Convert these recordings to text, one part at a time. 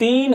3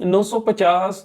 950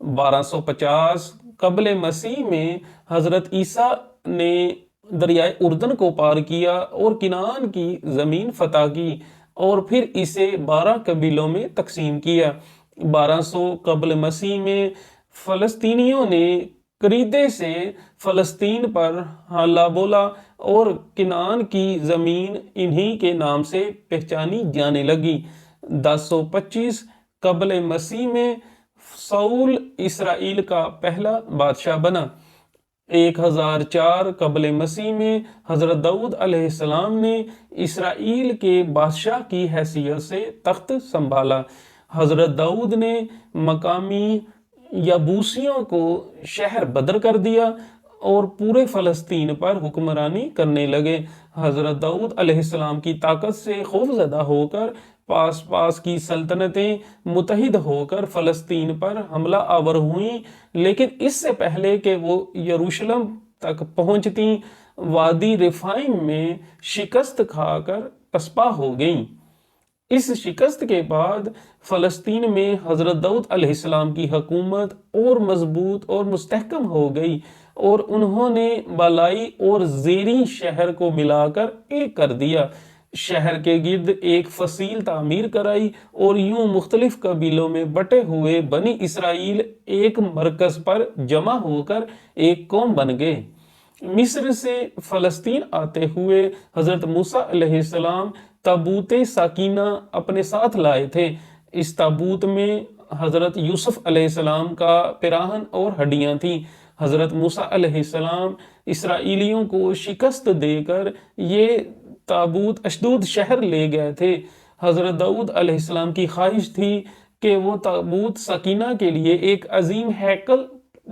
1250 قبل مسیح میں حضرت عیسیٰ نے دریائے اردن کو پار کیا اور کنعان کی زمین فتح کی اور پھر اسے 12 قبیلوں میں تقسیم کیا۔ 1200 قبل مسیح میں فلسطینیوں نے کریتے سے فلسطین پر حملہ بولا اور کنعان کی زمین انہی کے نام سے پہچانی جانے لگی۔ 1025 قبل مسیح میں ساؤل اسرائیل کا پہلا بادشاہ بنا۔ 1004 قبل مسیح میں حضرت داؤد علیہ السلام نے اسرائیل کے بادشاہ کی حیثیت سے تخت سنبھالا۔ حضرت داؤد نے مقامی یبوسیوں کو شہر بدر کر دیا اور پورے فلسطین پر حکمرانی کرنے لگے۔ حضرت داؤد علیہ السلام کی طاقت سے خوفزدہ ہو کر پاس کی سلطنتیں متحد ہو کر فلسطین پر حملہ آور ہوئیں، لیکن اس سے پہلے کہ وہ یروشلم تک پہنچتیں وادی رفائم میں شکست کھا کر پسپا ہو گئیں۔ اس شکست کے بعد فلسطین میں حضرت داؤد علیہ السلام کی حکومت اور مضبوط اور مستحکم ہو گئی اور انہوں نے بالائی اور زیریں شہر کو ملا کر ایک کر دیا۔ شہر کے گرد ایک فصیل تعمیر کرائی اور یوں مختلف قبیلوں میں بٹے ہوئے بنی اسرائیل ایک مرکز پر جمع ہو کر ایک قوم بن گئے۔ مصر سے فلسطین آتے ہوئے حضرت موسیٰ علیہ السلام تابوت سکینہ اپنے ساتھ لائے تھے۔ اس تابوت میں حضرت یوسف علیہ السلام کا پیراہن اور ہڈیاں تھیں۔ حضرت موسیٰ علیہ السلام اسرائیلیوں کو شکست دے کر یہ تابوت اشدود شہر لے گئے تھے۔ حضرت داؤد علیہ السلام کی خواہش تھی کہ وہ تابوت سکینہ کے لیے ایک عظیم ہیکل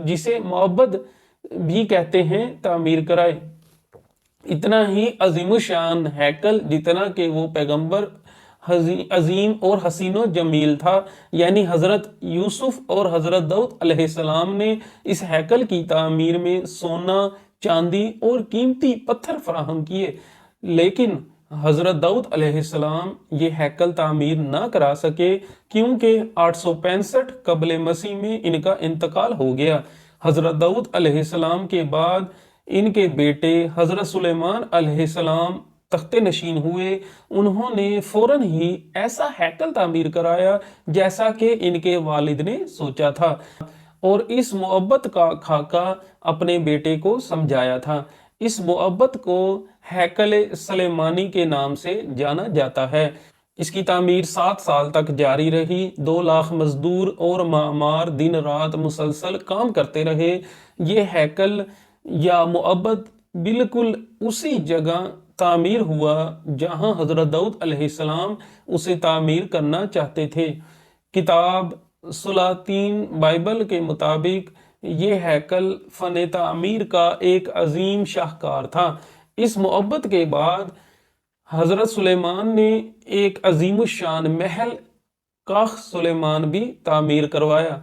جسے معبد بھی کہتے ہیں تعمیر کرائے۔ اتنا ہی عظیم الشان ہیکل جتنا کہ وہ پیغمبر عظیم اور حسین و جمیل تھا، یعنی حضرت یوسف اور حضرت داؤد علیہ السلام نے اس ہیکل کی تعمیر میں سونا، چاندی اور قیمتی پتھر فراہم کیے، لیکن حضرت داؤد علیہ السلام یہ ہیکل تعمیر نہ کرا سکے کیونکہ 865 قبل مسیح میں ان کا انتقال ہو گیا۔ حضرت داؤد علیہ السلام کے بعد ان کے بیٹے حضرت سلیمان علیہ السلام تخت نشین ہوئے۔ انہوں نے فوراً ہی ایسا ہیکل تعمیر کرایا جیسا کہ ان کے والد نے سوچا تھا اور اس معبد کا خاکہ اپنے بیٹے کو سمجھایا تھا۔ اس معبد کو ہیکل سلیمانی کے نام سے جانا جاتا ہے۔ اس کی تعمیر 7 سال تک جاری رہی۔ 2 لاکھ مزدور اور معمار دن رات مسلسل کام کرتے رہے۔ یہ ہیکل یا معبد بالکل اسی جگہ تعمیر ہوا جہاں حضرت داؤد علیہ السلام اسے تعمیر کرنا چاہتے تھے۔ کتاب سلاطین بائبل کے مطابق یہ ہیکل فن تعمیر کا ایک عظیم شاہکار تھا۔ اس معبد کے بعد حضرت سلیمان نے ایک عظیم الشان محل کاخ سلیمان بھی تعمیر کروایا۔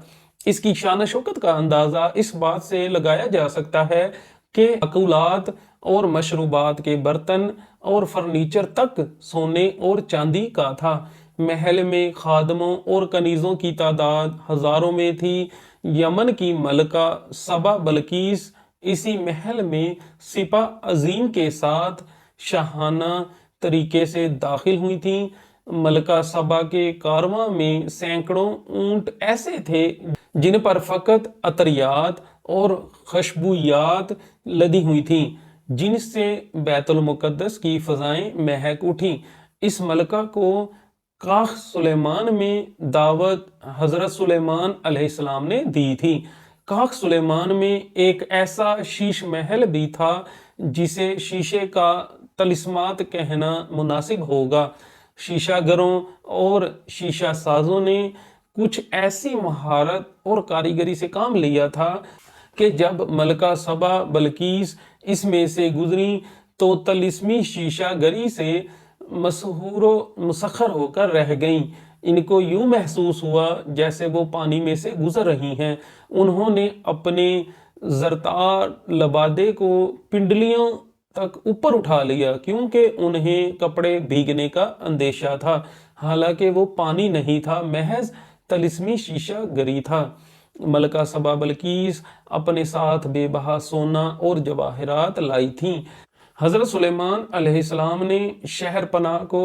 اس کی شان و شوکت کا اندازہ اس بات سے لگایا جا سکتا ہے کہ مأکولات اور مشروبات کے برتن اور فرنیچر تک سونے اور چاندی کا تھا۔ محل میں خادموں اور کنیزوں کی تعداد ہزاروں میں تھی۔ یمن کی ملکہ سبا بلقیس اسی محل میں سپاہ عظیم کے ساتھ شاہانہ طریقے سے داخل ہوئی تھیں۔ ملکہ سبا کے کارواں میں سینکڑوں اونٹ ایسے تھے جن پر فقط عطریات اور خوشبویات لدی ہوئی تھیں، جن سے بیت المقدس کی فضائیں مہک اٹھیں۔ اس ملکہ کو کاخ سلیمان میں دعوت حضرت سلیمان علیہ السلام نے دی تھی۔ کاخ سلیمان میں ایک ایسا شیش محل بھی تھا جسے شیشے کا طلسمات کہنا مناسب ہوگا۔ شیشہ گروں اور شیشہ سازوں نے کچھ ایسی مہارت اور کاریگری سے کام لیا تھا کہ جب ملکہ سبا بلقیس اس میں سے گزری تو طلسمی شیشہ گری سے مسحور و مسخر ہو کر رہ گئیں۔ ان کو یوں محسوس ہوا جیسے وہ پانی میں سے گزر رہی ہیں۔ انہوں نے اپنے زرتار لبادے کو پنڈلیوں تک اوپر اٹھا لیا کیونکہ انہیں کپڑے بھیگنے کا اندیشہ تھا، حالانکہ وہ پانی نہیں تھا، محض طلسمی شیشہ گری تھا۔ ملکہ سبا بلقیس اپنے ساتھ بے بہا سونا اور جواہرات لائی تھیں۔ حضرت سلیمان علیہ السلام نے شہر پناہ کو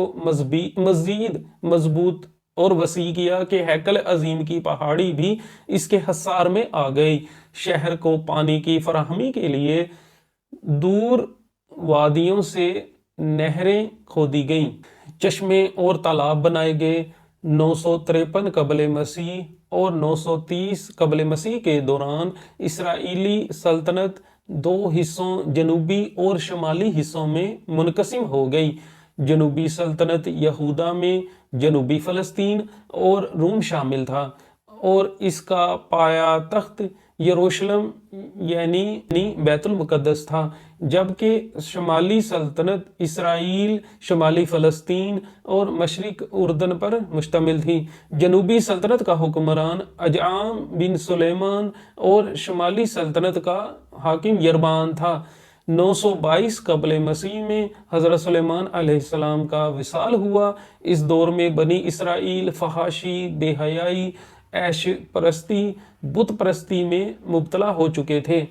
مزید مضبوط اور وسیع کیا کہ ہیکل عظیم کی پہاڑی بھی اس کے حصار میں آ گئی۔ شہر کو پانی کی فراہمی کے لیے دور وادیوں سے نہریں کھودی گئیں، چشمے اور تالاب بنائے گئے۔ 953 قبل مسیح اور 930 قبل مسیح کے دوران اسرائیلی سلطنت دو حصوں جنوبی اور شمالی حصوں میں منقسم ہو گئی۔ جنوبی سلطنت یہودا میں جنوبی فلسطین اور روم شامل تھا، اور اس کا پایا تخت یروشلم یعنی بیت المقدس تھا، جبکہ شمالی سلطنت اسرائیل شمالی فلسطین اور مشرق اردن پر مشتمل تھی۔ جنوبی سلطنت کا حکمران اجعام بن سلیمان اور شمالی سلطنت کا حاکم یربان تھا۔ 922 قبل مسیح میں حضرت سلیمان علیہ السلام کا وصال ہوا۔ اس دور میں بنی اسرائیل فحاشی، بے حیائی، عیش پرستی، بت پرستی میں مبتلا ہو چکے تھے۔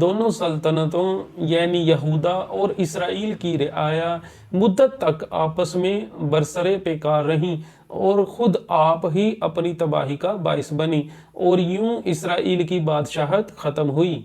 دونوں سلطنتوں یعنی یہودا اور اسرائیل کی رعایا مدت تک آپس میں برسر پیکار رہیں اور خود آپ ہی اپنی تباہی کا باعث بنی، اور یوں اسرائیل کی بادشاہت ختم ہوئی۔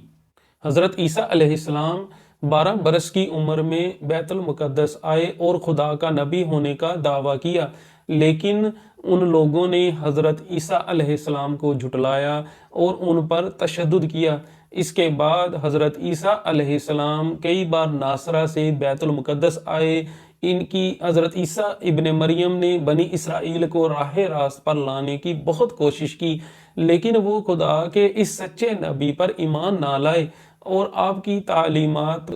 حضرت عیسیٰ علیہ السلام 12 برس کی عمر میں بیت المقدس آئے اور خدا کا نبی ہونے کا دعویٰ کیا، لیکن ان لوگوں نے حضرت عیسیٰ علیہ السلام کو جھٹلایا اور ان پر تشدد کیا۔ اس کے بعد حضرت عیسیٰ علیہ السلام کئی بار ناصرہ سے بیت المقدس آئے۔ ان کی حضرت عیسیٰ ابن مریم نے بنی اسرائیل کو راہ راست پر لانے کی بہت کوشش کی، لیکن وہ خدا کے اس سچے نبی پر ایمان نہ لائے، اور آپ کی تعلیمات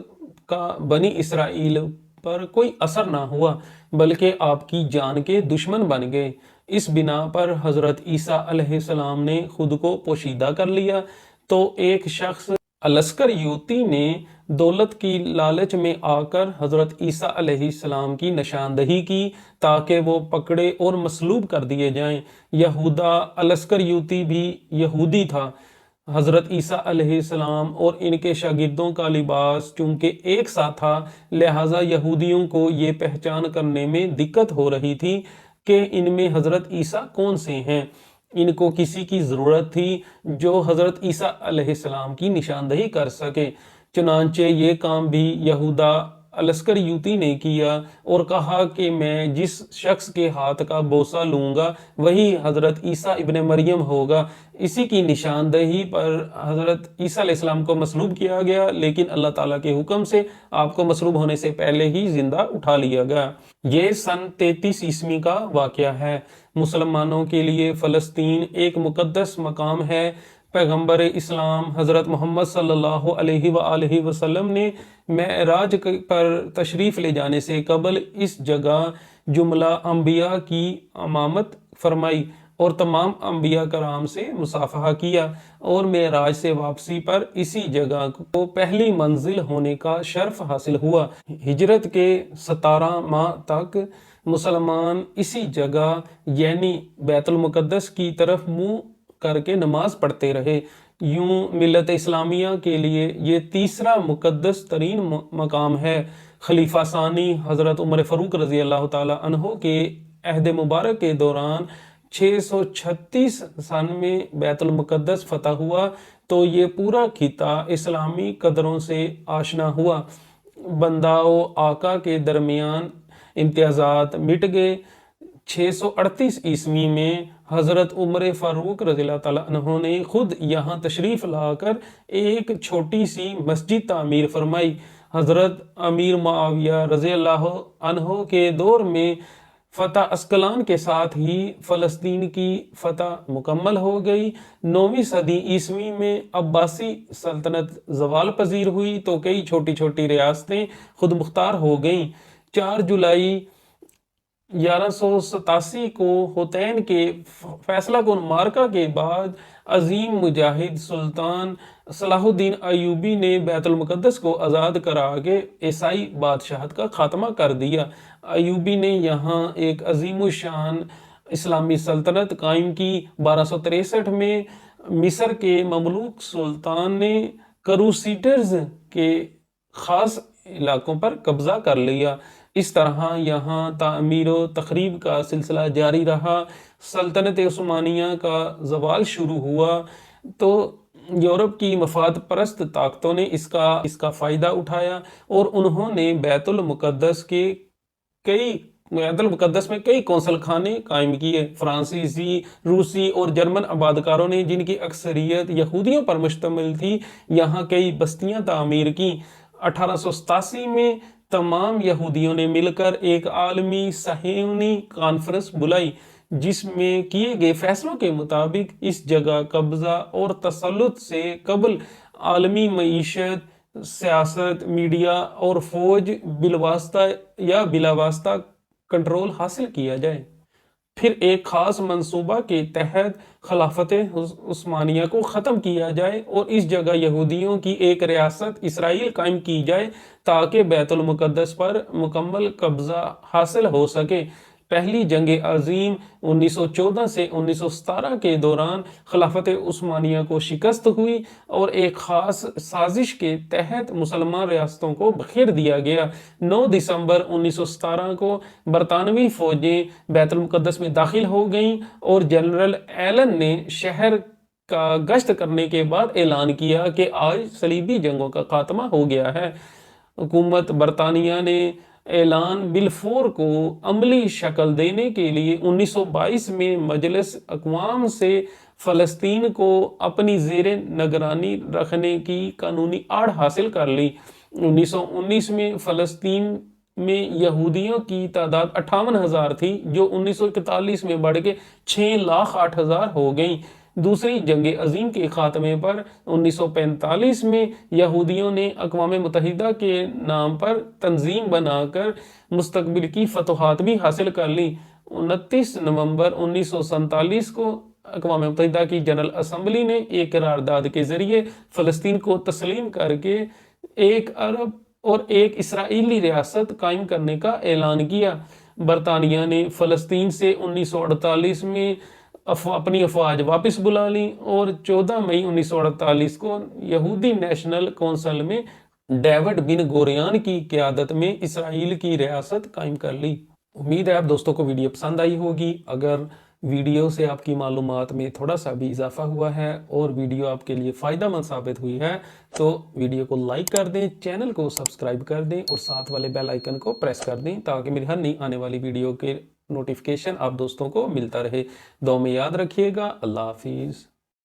کا بنی اسرائیل پر کوئی اثر نہ ہوا، بلکہ آپ کی جان کے دشمن بن گئے۔ اس بنا پر حضرت عیسیٰ علیہ السلام نے خود کو پوشیدہ کر لیا، تو ایک شخص الاسکر یوتی نے دولت کی لالچ میں آ کر حضرت عیسیٰ علیہ السلام کی نشاندہی کی تاکہ وہ پکڑے اور مصلوب کر دیے جائیں۔ یہودا الاسکر یوتی بھی یہودی تھا۔ حضرت عیسیٰ علیہ السلام اور ان کے شاگردوں کا لباس چونکہ ایک سا تھا، لہٰذا یہودیوں کو یہ پہچان کرنے میں دقت ہو رہی تھی کہ ان میں حضرت عیسیٰ کون سے ہیں۔ ان کو کسی کی ضرورت تھی جو حضرت عیسیٰ علیہ السلام کی نشاندہی کر سکے۔ چنانچہ یہ کام بھی یہودا الاسکر یوتی نے کیا اور کہا کہ میں جس شخص کے ہاتھ کا بوسہ لوں گا وہی حضرت عیسیٰ ابن مریم ہوگا۔ اسی کی نشاندہی پر حضرت عیسیٰ علیہ السلام کو مصلوب کیا گیا، لیکن اللہ تعالیٰ کے حکم سے آپ کو مصلوب ہونے سے پہلے ہی زندہ اٹھا لیا گیا۔ یہ سن 33 عیسوی کا واقعہ ہے۔ مسلمانوں کے لیے فلسطین ایک مقدس مقام ہے۔ پیغمبر اسلام حضرت محمد صلی اللہ علیہ وآلہ وسلم نے معراج پر تشریف لے جانے سے قبل اس جگہ جملہ انبیاء کی امامت فرمائی اور تمام انبیاء کرام سے مصافحہ کیا، اور معراج سے واپسی پر اسی جگہ کو پہلی منزل ہونے کا شرف حاصل ہوا۔ ہجرت کے 17 ماہ تک مسلمان اسی جگہ یعنی بیت المقدس کی طرف منہ کر کے نماز پڑھتے رہے۔ یوں ملت اسلامیہ کے لیے یہ تیسرا مقدس ترین مقام ہے۔ خلیفہ ثانی حضرت عمر فاروق رضی اللہ تعالی عنہ کے عہد مبارک کے دوران 636 سن میں بیت المقدس فتح ہوا تو یہ پورا خطہ اسلامی قدروں سے آشنا ہوا۔ بندہ و آقا کے درمیان امتیازات مٹ گئے۔ 638 عیسوی میں حضرت عمر فاروق رضی اللہ تعالیٰ عنہ نے خود یہاں تشریف لا کر ایک چھوٹی سی مسجد تعمیر فرمائی۔ حضرت امیر معاویہ رضی اللہ عنہ کے دور میں فتح اسقلان کے ساتھ ہی فلسطین کی فتح مکمل ہو گئی۔ 9ویں صدی عیسوی میں عباسی سلطنت زوال پذیر ہوئی تو کئی چھوٹی چھوٹی ریاستیں خود مختار ہو گئیں۔ 4 جولائی 1187 کو حطین کے فیصلہ کن معرکہ کے بعد عظیم مجاہد سلطان صلاح الدین ایوبی نے بیت المقدس کو آزاد کرا کے عیسائی بادشاہت کا خاتمہ کر دیا۔ ایوبی نے یہاں ایک عظیم الشان اسلامی سلطنت قائم کی۔ 1263 میں مصر کے مملوک سلطان نے کروسیڈرز کے خاص علاقوں پر قبضہ کر لیا۔ اس طرح یہاں تعمیر و تخریب کا سلسلہ جاری رہا۔ سلطنت عثمانیہ کا زوال شروع ہوا تو یورپ کی مفاد پرست طاقتوں نے اس کا فائدہ اٹھایا اور انہوں نے بیت المقدس میں کئی قونصل خانے قائم کیے۔ فرانسیسی، روسی اور جرمن آبادکاروں نے، جن کی اکثریت یہودیوں پر مشتمل تھی، یہاں کئی بستیاں تعمیر کی۔ 1887 میں تمام یہودیوں نے مل کر ایک عالمی صہیونی کانفرنس بلائی، جس میں کیے گئے فیصلوں کے مطابق اس جگہ قبضہ اور تسلط سے قبل عالمی معیشت، سیاست، میڈیا اور فوج بالواسطہ یا بلا واسطہ کنٹرول حاصل کیا جائے۔ پھر ایک خاص منصوبہ کے تحت خلافت عثمانیہ کو ختم کیا جائے اور اس جگہ یہودیوں کی ایک ریاست اسرائیل قائم کی جائے تاکہ بیت المقدس پر مکمل قبضہ حاصل ہو سکے۔ پہلی جنگ عظیم 1914 سے 1917 کے دوران خلافت عثمانیہ کو شکست ہوئی اور ایک خاص سازش کے تحت مسلمان ریاستوں کو بکھیر دیا گیا۔ 9 دسمبر 1917 کو برطانوی فوجیں بیت المقدس میں داخل ہو گئیں اور جنرل ایلن نے شہر کا گشت کرنے کے بعد اعلان کیا کہ آج صلیبی جنگوں کا خاتمہ ہو گیا ہے۔ حکومت برطانیہ نے اعلان بلفور کو عملی شکل دینے کے لیے 1922 میں مجلس اقوام سے فلسطین کو اپنی زیر نگرانی رکھنے کی قانونی آڑ حاصل کر لی۔ 1919 میں فلسطین میں یہودیوں کی تعداد 58,000 تھی، جو 1941 میں بڑھ کے 6,08,000 ہو گئیں۔ دوسری جنگ عظیم کے خاتمے پر 1945 میں یہودیوں نے اقوام متحدہ کے نام پر تنظیم بنا کر مستقبل کی فتوحات بھی حاصل کر لی۔ 29 نومبر 1947 کو اقوام متحدہ کی جنرل اسمبلی نے ایک قرارداد کے ذریعے فلسطین کو تسلیم کر کے ایک عرب اور ایک اسرائیلی ریاست قائم کرنے کا اعلان کیا۔ برطانیہ نے فلسطین سے 1948 میں اپنی افواج واپس بلا لی اور 14 مئی 1948 کو یہودی نیشنل کونسل میں ڈیوڈ بن گوریان کی قیادت میں اسرائیل کی ریاست قائم کر لی۔ امید ہے آپ دوستوں کو ویڈیو پسند آئی ہوگی۔ اگر ویڈیو سے آپ کی معلومات میں تھوڑا سا بھی اضافہ ہوا ہے اور ویڈیو آپ کے لیے فائدہ مند ثابت ہوئی ہے تو ویڈیو کو لائک کر دیں، چینل کو سبسکرائب کر دیں اور ساتھ والے بیل آئیکن کو پریس کر دیں تاکہ میری ہر نئی آنے والی ویڈیو کے نوٹیفیکیشن آپ دوستوں کو ملتا رہے۔ دعا میں یاد رکھیے گا۔ اللہ حافظ۔